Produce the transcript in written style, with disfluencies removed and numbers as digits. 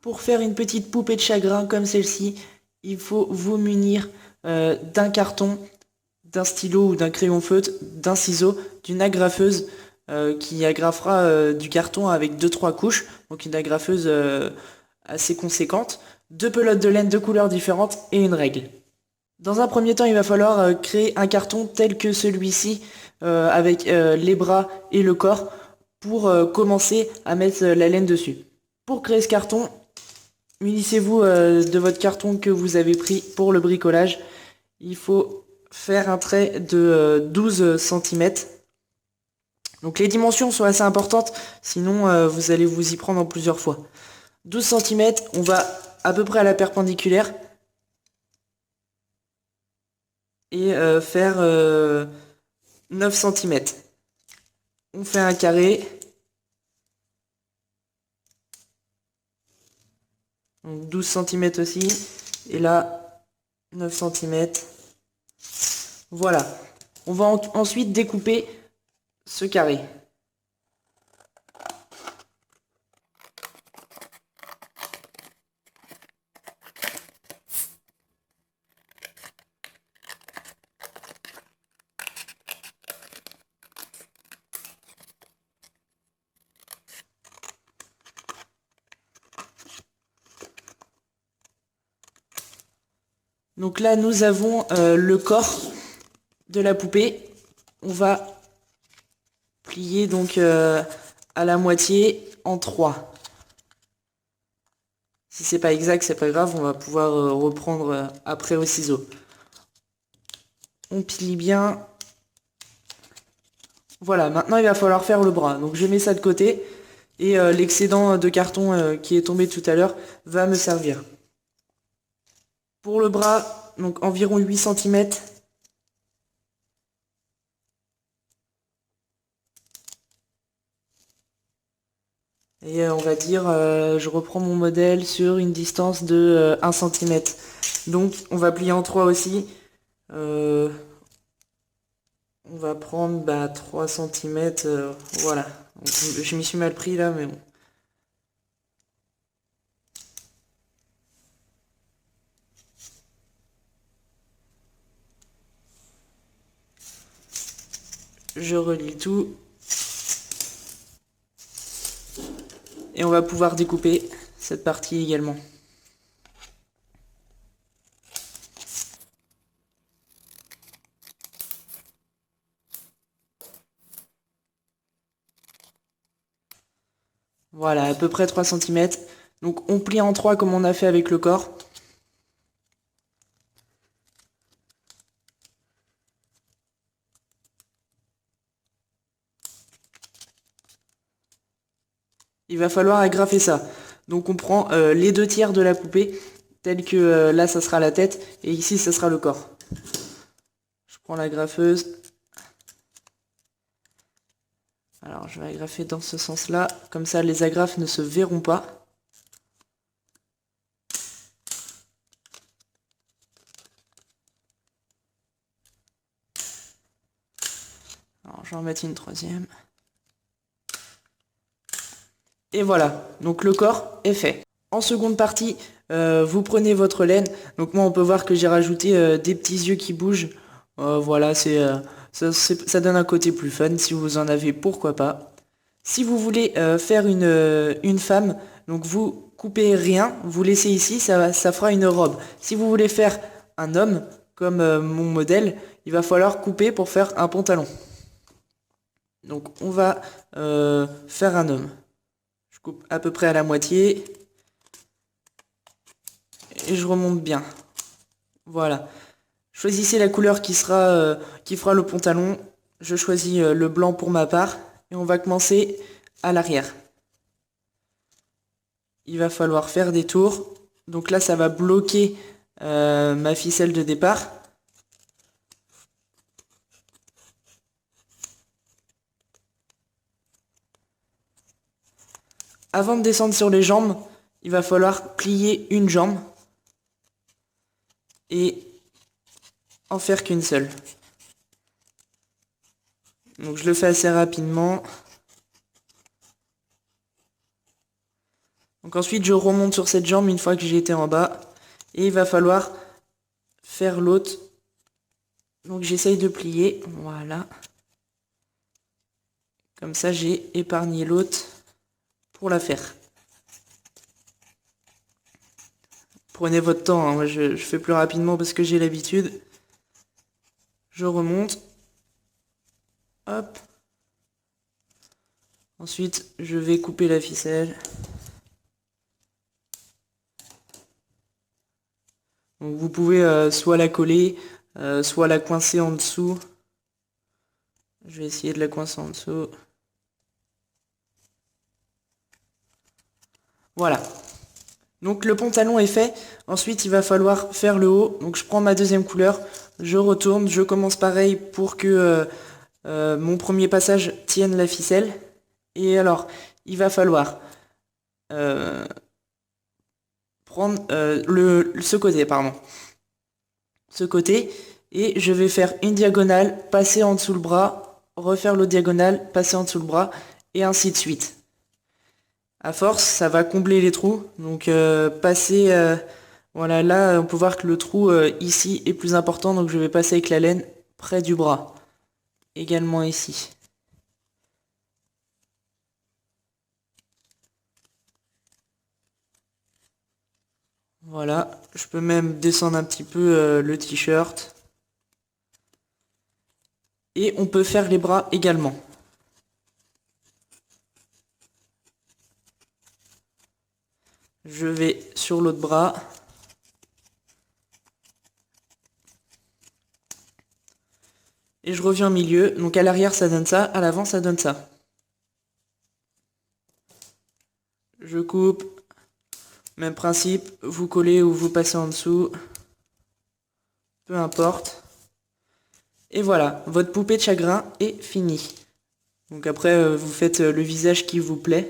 Pour faire une petite poupée de chagrin comme celle-ci, il faut vous munir d'un carton, d'un stylo ou d'un crayon feutre, d'un ciseau, d'une agrafeuse qui agrafera du carton avec deux trois couches, donc une agrafeuse assez conséquente, deux pelotes de laine de couleurs différentes et une règle. Dans un premier temps, il va falloir créer un carton tel que celui-ci, avec les bras et le corps, pour commencer à mettre la laine dessus. Pour créer ce carton, munissez-vous de votre carton que vous avez pris pour le bricolage. Il faut faire un trait de 12 cm. Donc les dimensions sont assez importantes, sinon vous allez vous y prendre en plusieurs fois. 12 cm, on va à peu près à la perpendiculaire. Et faire 9 cm. On fait un carré. Donc 12 cm aussi. Et là, 9 cm. Voilà. On va ensuite découper ce carré. Donc là, nous avons le corps de la poupée. On va plier donc à la moitié en 3. Si c'est pas exact, c'est pas grave, on va pouvoir reprendre après au ciseau. On plie bien. Voilà, maintenant il va falloir faire le bras. Donc je mets ça de côté et l'excédent de carton qui est tombé tout à l'heure va me servir. Pour le bras, donc environ 8 cm. Et on va dire, je reprends mon modèle sur une distance de 1 cm. Donc on va plier en 3 aussi. On va prendre 3 cm. Voilà. Donc, je m'y suis mal pris là, mais bon. Je relie tout. Et on va pouvoir découper cette partie également. Voilà, à peu près 3 cm. Donc on plie en 3 comme on a fait avec le corps. Il va falloir agrafer ça. Donc on prend les 2 tiers de la poupée, tel que là ça sera la tête, et ici ça sera le corps. Je prends la graffeuse. Alors je vais agrafer dans ce sens-là, comme ça les agrafes ne se verront pas. Alors je vais en mettre une troisième. Et voilà, donc le corps est fait. En seconde partie, vous prenez votre laine. Donc moi on peut voir que j'ai rajouté des petits yeux qui bougent. Voilà, ça donne un côté plus fun. Si vous en avez, pourquoi pas. Si vous voulez faire une femme, donc vous coupez rien, vous laissez ici, ça fera une robe. Si vous voulez faire un homme, comme mon modèle, il va falloir couper pour faire un pantalon. Donc on va faire un homme. Je coupe à peu près à la moitié. Et je remonte bien. Voilà. Choisissez la couleur qui fera le pantalon. Je choisis le blanc pour ma part. Et on va commencer à l'arrière. Il va falloir faire des tours. Donc là, ça va bloquer ma ficelle de départ. Avant de descendre sur les jambes, il va falloir plier une jambe et en faire qu'une seule. Donc je le fais assez rapidement. Donc ensuite je remonte sur cette jambe une fois que j'ai été en bas. Et il va falloir faire l'autre. Donc j'essaye de plier, voilà. Comme ça j'ai épargné l'autre pour la faire. Prenez votre temps, hein. Moi je fais plus rapidement parce que j'ai l'habitude. Je remonte. Hop. Ensuite je vais couper la ficelle. Donc vous pouvez soit la coller, soit la coincer en dessous. Je vais essayer de la coincer en dessous. Voilà. Donc le pantalon est fait. Ensuite il va falloir faire le haut. Donc je prends ma deuxième couleur, je retourne, je commence pareil pour que mon premier passage tienne la ficelle. Et alors il va falloir prendre ce côté, pardon. Ce côté. Et je vais faire une diagonale, passer en dessous le bras, refaire l'autre diagonale, passer en dessous le bras, et ainsi de suite. À force, ça va combler les trous. Donc passer... voilà, là, on peut voir que le trou ici est plus important. Donc je vais passer avec la laine près du bras. Également ici. Voilà, je peux même descendre un petit peu le t-shirt. Et on peut faire les bras également. Je vais sur l'autre bras. Et je reviens au milieu. Donc à l'arrière ça donne ça, à l'avant ça donne ça. Je coupe. Même principe, vous collez ou vous passez en dessous. Peu importe. Et voilà, votre poupée de chagrin est finie. Donc après vous faites le visage qui vous plaît.